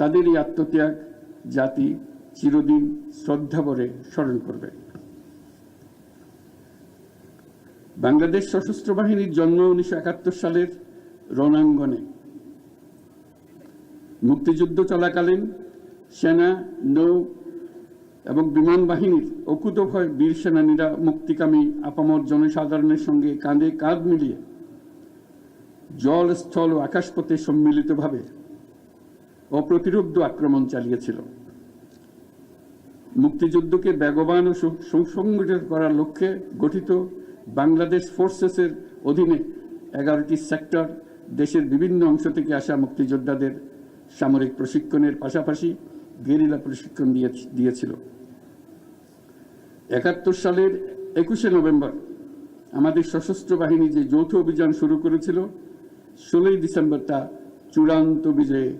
তাদের এই আত্মত্যাগ জাতি চিরদিন শ্রদ্ধাভরে স্মরণ করবে। বাংলাদেশ সশস্ত্র বাহিনীর জন্ম 1971 সালের রণাঙ্গনে। মুক্তিযুদ্ধ চলাকালীন সেনা, নৌ এবং বিমান বাহিনীর অকুতোভয় বীর সেনানীরা মুক্তিকামী আপামর জনসাধারণের সঙ্গে কাঁধে কাঁধ মিলিয়ে জল, স্থল ও আকাশপথে সম্মিলিতভাবে অপ্রতিরোধ্য আক্রমণ চালিয়েছিল। মুক্তিযুদ্ধকে বেগবান ও সুসংগঠিত করার লক্ষ্যে গঠিত বাংলাদেশ ফোর্সেসের অধীনে 11টি সেক্টর দেশের বিভিন্ন অংশ থেকে আসা মুক্তিযোদ্ধাদের সামরিক প্রশিক্ষণের পাশাপাশি গেরিলা প্রশিক্ষণ দিয়েছিল। 71 সালের 21শে নভেম্বর আমাদের সশস্ত্র বাহিনী যে যৌথ অভিযান শুরু করেছিল, 16ই ডিসেম্বর তা চূড়ান্ত বিজয়ে